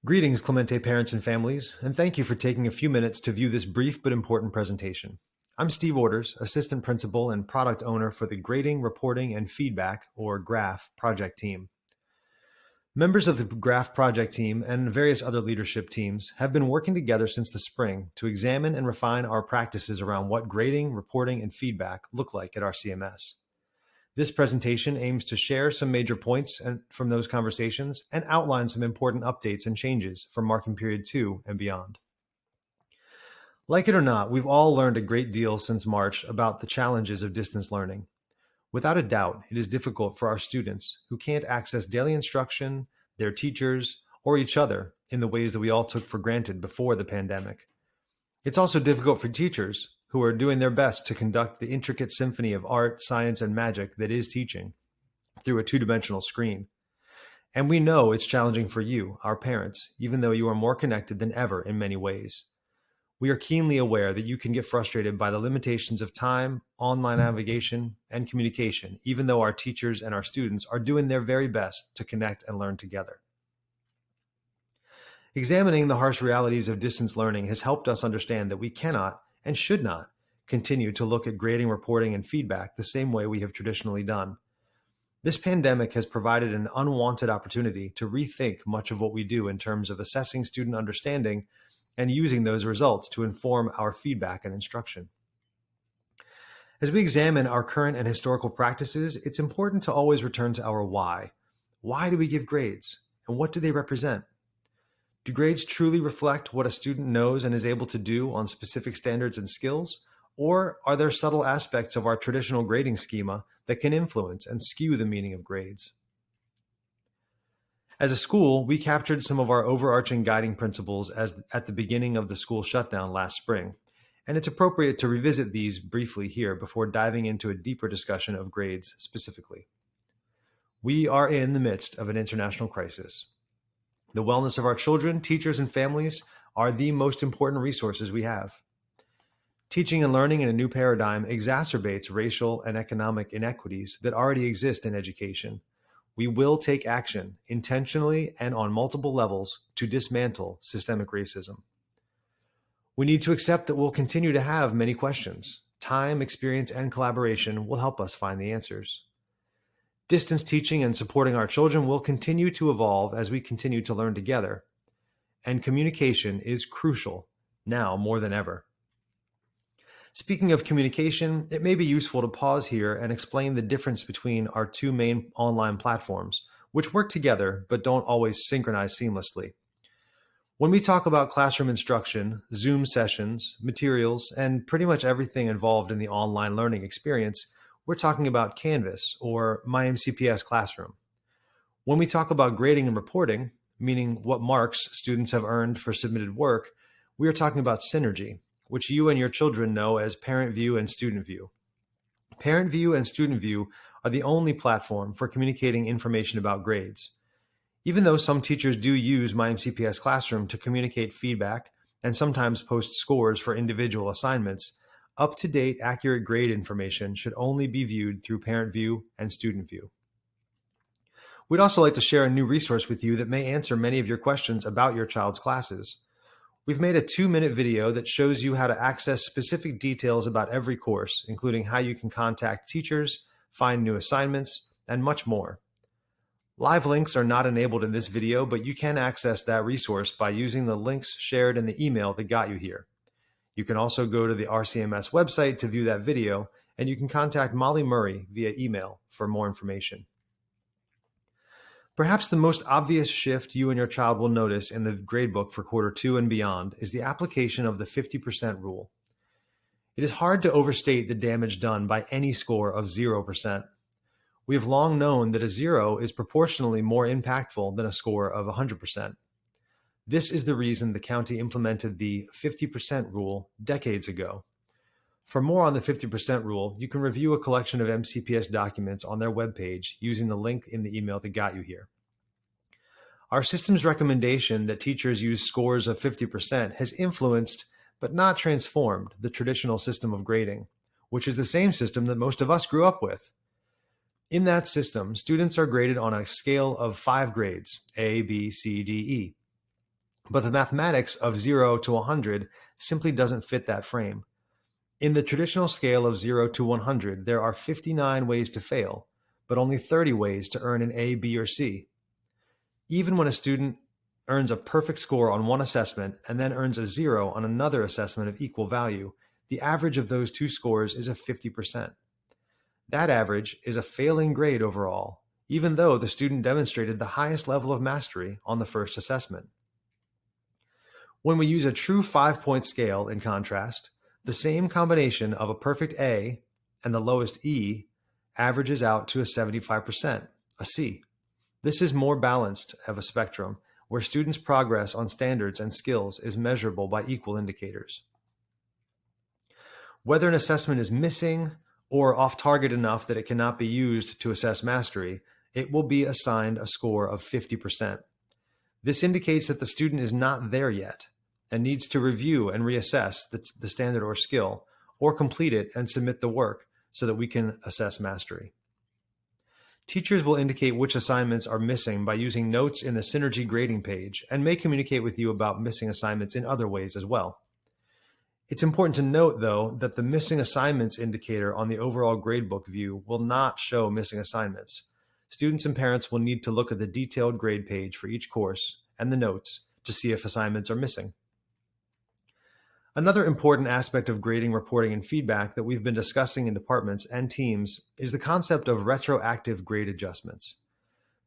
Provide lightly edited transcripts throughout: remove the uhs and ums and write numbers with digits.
Greetings, Clemente parents and families, and thank you for taking a few minutes to view this brief but important presentation. I'm Steve Orders, Assistant Principal and Product Owner for the Grading, Reporting, and Feedback, or GRAPH, project team. Members of the GRAPH project team and various other leadership teams have been working together since the spring to examine and refine our practices around what grading, reporting, and feedback look like at RCMS. This presentation aims to share some major points from those conversations and outline some important updates and changes for marking period 2 and beyond. Like it or not, we've all learned a great deal since March about the challenges of distance learning. Without a doubt, it is difficult for our students who can't access daily instruction, their teachers, or each other in the ways that we all took for granted before the pandemic. It's also difficult for teachers who are doing their best to conduct the intricate symphony of art, science, and magic that is teaching through a two-dimensional screen. And we know it's challenging for you, our parents, even though you are more connected than ever in many ways. We are keenly aware that you can get frustrated by the limitations of time, online navigation, and communication, even though our teachers and our students are doing their very best to connect and learn together. Examining the harsh realities of distance learning has helped us understand that we cannot and should not continue to look at grading, reporting, and feedback the same way we have traditionally done. This pandemic has provided an unwanted opportunity to rethink much of what we do in terms of assessing student understanding and using those results to inform our feedback and instruction. As we examine our current and historical practices, it's important to always return to our why. Why do we give grades, and what do they represent? Do grades truly reflect what a student knows and is able to do on specific standards and skills? Or are there subtle aspects of our traditional grading schema that can influence and skew the meaning of grades? As a school, we captured some of our overarching guiding principles at the beginning of the school shutdown last spring, and it's appropriate to revisit these briefly here before diving into a deeper discussion of grades specifically. We are in the midst of an international crisis. The wellness of our children, teachers, and families are the most important resources we have. Teaching and learning in a new paradigm exacerbates racial and economic inequities that already exist in education. We will take action intentionally and on multiple levels to dismantle systemic racism. We need to accept that we'll continue to have many questions. Time, experience, and collaboration will help us find the answers. Distance teaching and supporting our children will continue to evolve as we continue to learn together. And communication is crucial, now more than ever. Speaking of communication, it may be useful to pause here and explain the difference between our two main online platforms, which work together but don't always synchronize seamlessly. When we talk about classroom instruction, Zoom sessions, materials, and pretty much everything involved in the online learning experience, we're talking about Canvas or MyMCPS Classroom. When we talk about grading and reporting, meaning what marks students have earned for submitted work, we are talking about Synergy, which you and your children know as Parent View and Student View. Parent View and Student View are the only platform for communicating information about grades. Even though some teachers do use MyMCPS Classroom to communicate feedback and sometimes post scores for individual assignments, up-to-date, accurate grade information should only be viewed through Parent View and Student View. We'd also like to share a new resource with you that may answer many of your questions about your child's classes. We've made a 2-minute video that shows you how to access specific details about every course, including how you can contact teachers, find new assignments, and much more. Live links are not enabled in this video, but you can access that resource by using the links shared in the email that got you here. You can also go to the RCMS website to view that video, and you can contact Molly Murray via email for more information. Perhaps the most obvious shift you and your child will notice in the gradebook for quarter 2 and beyond is the application of the 50% rule. It is hard to overstate the damage done by any score of 0%. We have long known that a 0 is proportionally more impactful than a score of 100%. This is the reason the county implemented the 50% rule decades ago. For more on the 50% rule, you can review a collection of MCPS documents on their webpage using the link in the email that got you here. Our system's recommendation that teachers use scores of 50% has influenced, but not transformed, the traditional system of grading, which is the same system that most of us grew up with. In that system, students are graded on a scale of 5 grades, A, B, C, D, E. But the mathematics of 0 to 100 simply doesn't fit that frame. In the traditional scale of 0 to 100, there are 59 ways to fail, but only 30 ways to earn an A, B, or C. Even when a student earns a perfect score on one assessment and then earns a 0 on another assessment of equal value, the average of those two scores is a 50%. That average is a failing grade overall, even though the student demonstrated the highest level of mastery on the first assessment. When we use a true 5-point scale, in contrast, the same combination of a perfect A and the lowest E averages out to a 75%, a C. This is more balanced of a spectrum, where students' progress on standards and skills is measurable by equal indicators. Whether an assessment is missing or off target enough that it cannot be used to assess mastery, it will be assigned a score of 50%. This indicates that the student is not there yet and needs to review and reassess the standard or skill, or complete it and submit the work so that we can assess mastery. Teachers will indicate which assignments are missing by using notes in the Synergy grading page and may communicate with you about missing assignments in other ways as well. It's important to note, though, that the missing assignments indicator on the overall gradebook view will not show missing assignments. Students and parents will need to look at the detailed grade page for each course and the notes to see if assignments are missing. Another important aspect of grading, reporting, and feedback that we've been discussing in departments and teams is the concept of retroactive grade adjustments.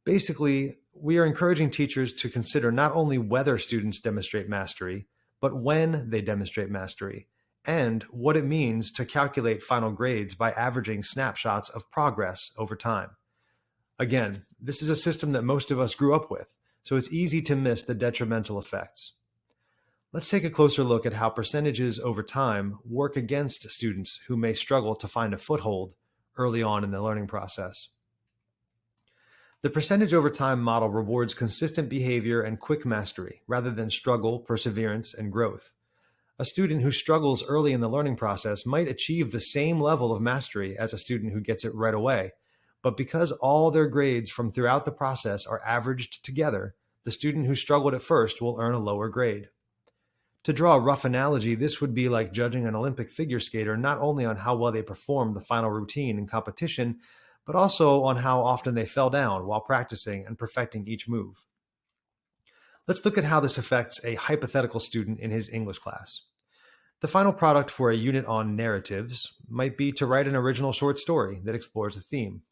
Basically, we are encouraging teachers to consider not only whether students demonstrate mastery, but when they demonstrate mastery, and what it means to calculate final grades by averaging snapshots of progress over time. Again, this is a system that most of us grew up with, so it's easy to miss the detrimental effects. Let's take a closer look at how percentages over time work against students who may struggle to find a foothold early on in the learning process. The percentage over time model rewards consistent behavior and quick mastery rather than struggle, perseverance, and growth. A student who struggles early in the learning process might achieve the same level of mastery as a student who gets it right away, but because all their grades from throughout the process are averaged together, the student who struggled at first will earn a lower grade. To draw a rough analogy, this would be like judging an Olympic figure skater not only on how well they performed the final routine in competition, but also on how often they fell down while practicing and perfecting each move. Let's look at how this affects a hypothetical student in his English class. The final product for a unit on narratives might be to write an original short story that explores a theme.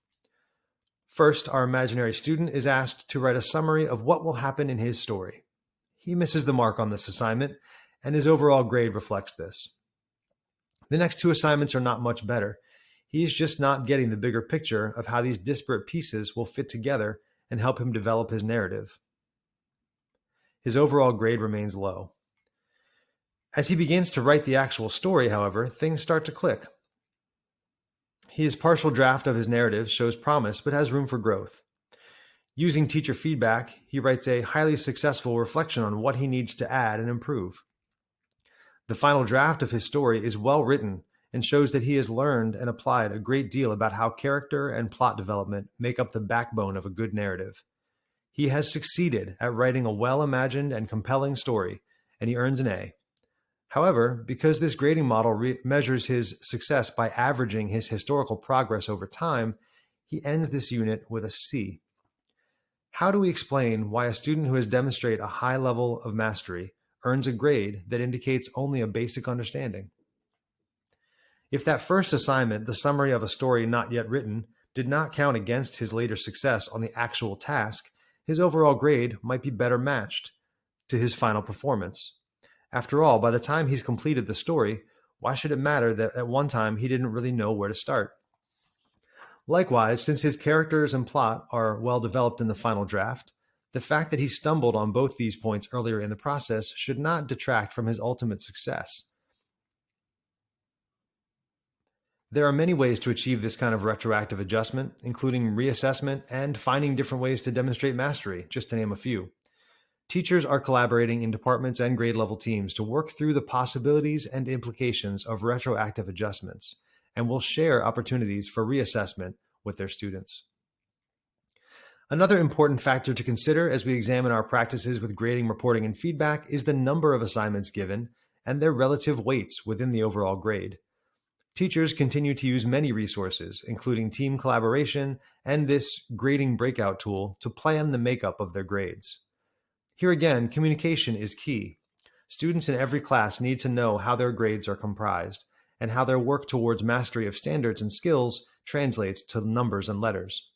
First, our imaginary student is asked to write a summary of what will happen in his story. He misses the mark on this assignment, and his overall grade reflects this. The next two assignments are not much better. He is just not getting the bigger picture of how these disparate pieces will fit together and help him develop his narrative. His overall grade remains low. As he begins to write the actual story, however, things start to click. His partial draft of his narrative shows promise but has room for growth. Using teacher feedback, he writes a highly successful reflection on what he needs to add and improve. The final draft of his story is well written and shows that he has learned and applied a great deal about how character and plot development make up the backbone of a good narrative. He has succeeded at writing a well-imagined and compelling story, and he earns an A. However, because this grading model measures his success by averaging his historical progress over time, he ends this unit with a C. How do we explain why a student who has demonstrated a high level of mastery earns a grade that indicates only a basic understanding? If that first assignment, the summary of a story not yet written, did not count against his later success on the actual task, his overall grade might be better matched to his final performance. After all, by the time he's completed the story, why should it matter that at one time he didn't really know where to start? Likewise, since his characters and plot are well developed in the final draft, the fact that he stumbled on both these points earlier in the process should not detract from his ultimate success. There are many ways to achieve this kind of retroactive adjustment, including reassessment and finding different ways to demonstrate mastery, just to name a few. Teachers are collaborating in departments and grade level teams to work through the possibilities and implications of retroactive adjustments, and will share opportunities for reassessment with their students. Another important factor to consider as we examine our practices with grading, reporting, and feedback is the number of assignments given and their relative weights within the overall grade. Teachers continue to use many resources, including team collaboration and this grading breakout tool, to plan the makeup of their grades. Here again, communication is key. Students in every class need to know how their grades are comprised and how their work towards mastery of standards and skills translates to numbers and letters.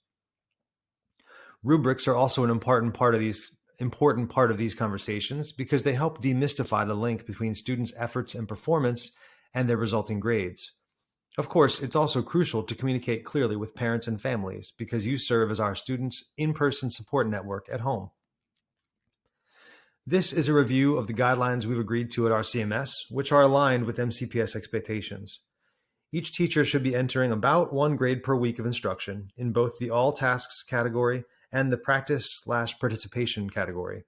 Rubrics are also an important part of these conversations because they help demystify the link between students' efforts and performance and their resulting grades. Of course, it's also crucial to communicate clearly with parents and families because you serve as our students' in-person support network at home. This is a review of the guidelines we've agreed to at RCMS, which are aligned with MCPS expectations. Each teacher should be entering about 1 grade per week of instruction in both the all tasks category and the practice/participation category.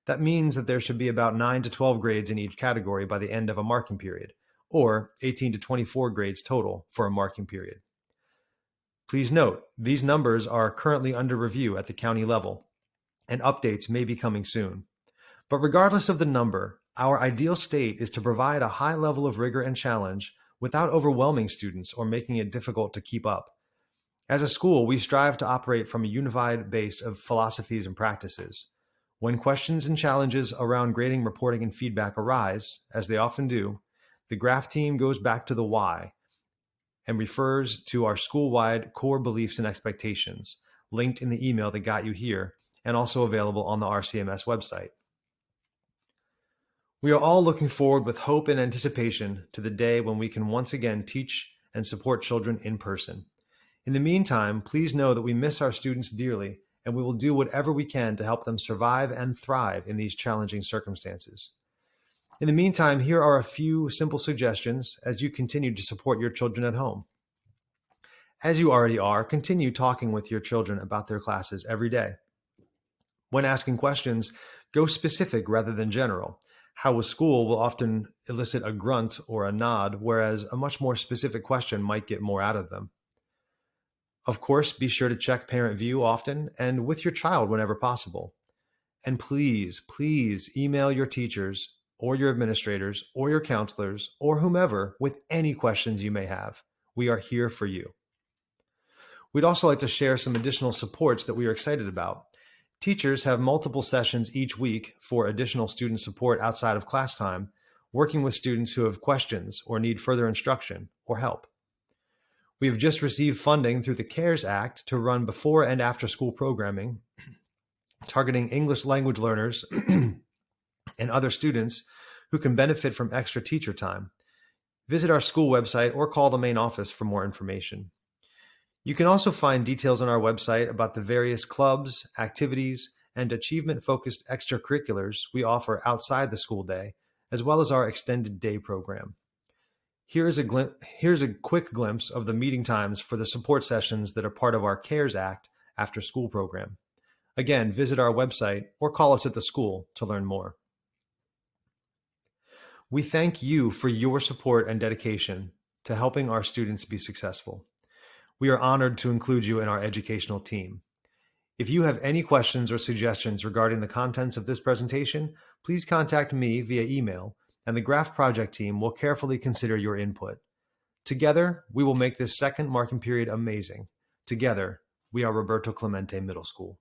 That means that there should be about 9 to 12 grades in each category by the end of a marking period, or 18 to 24 grades total for a marking period. Please note, these numbers are currently under review at the county level, and updates may be coming soon. But regardless of the number, our ideal state is to provide a high level of rigor and challenge without overwhelming students or making it difficult to keep up. As a school, we strive to operate from a unified base of philosophies and practices. When questions and challenges around grading, reporting, and feedback arise, as they often do, the GRAPH team goes back to the why and refers to our school-wide core beliefs and expectations, linked in the email that got you here and also available on the RCMS website. We are all looking forward with hope and anticipation to the day when we can once again teach and support children in person. In the meantime, please know that we miss our students dearly, and we will do whatever we can to help them survive and thrive in these challenging circumstances. In the meantime, here are a few simple suggestions as you continue to support your children at home. As you already are, continue talking with your children about their classes every day. When asking questions, go specific rather than general. How was school will often elicit a grunt or a nod, whereas a much more specific question might get more out of them. Of course, be sure to check parent view often and with your child whenever possible. And please, please email your teachers or your administrators or your counselors or whomever with any questions you may have. We are here for you. We'd also like to share some additional supports that we are excited about. Teachers have multiple sessions each week for additional student support outside of class time, working with students who have questions or need further instruction or help. We have just received funding through the CARES Act to run before and after school programming, targeting English language learners and other students who can benefit from extra teacher time. Visit our school website or call the main office for more information. You can also find details on our website about the various clubs, activities, and achievement-focused extracurriculars we offer outside the school day, as well as our extended day program. Here's a quick glimpse of the meeting times for the support sessions that are part of our CARES Act after school program. Again, visit our website or call us at the school to learn more. We thank you for your support and dedication to helping our students be successful. We are honored to include you in our educational team. If you have any questions or suggestions regarding the contents of this presentation, please contact me via email, and the GRAPH project team will carefully consider your input. Together, we will make this second marking period amazing. Together, we are Roberto Clemente Middle School.